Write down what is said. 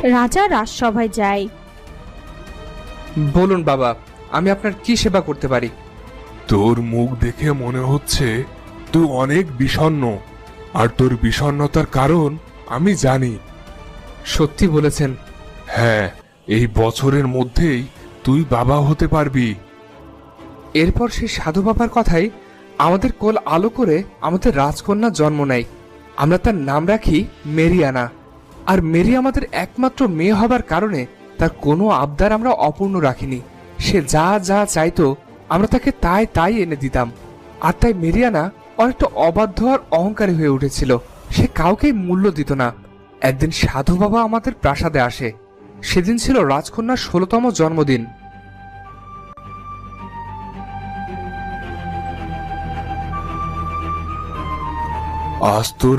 রাজা রাজসভায় যায়। বলুন বাবা, আমি আপনার কি সেবা করতে পারি? তোর মুখ দেখে মনে হচ্ছে তুই অনেক বিষণ্ণ, আর তোর বিষণ্ণতার কারণ আমি জানি। সত্যি বলেছেন। হ্যাঁ, এই বছরের মধ্যেই তুই বাবা হতে পারবি। এরপর সেই সাধু বাবার কথাই আমাদের কোল আলো করে আমাদের রাজকন্যা জন্ম নেয়। আমরা তার নাম রাখি মেরিয়ানা। আর মেরি আমাদের একমাত্র মেয়ে হবার কারণে তার কোনো আবদার আমরা অপূর্ণ রাখিনি। সে যা যা চাইতো আমরা তাকে তাই তাই এনে দিতাম। আর তাই মেরিয়ানা অনেকটা অবাধ্য আর অহংকারী হয়ে উঠেছিল। সে কাউকেই মূল্য দিত না। একদিন সাধু বাবা আমাদের প্রাসাদে আসে। সেদিন ছিল রাজকন্যার 16তম জন্মদিন। আজ তোর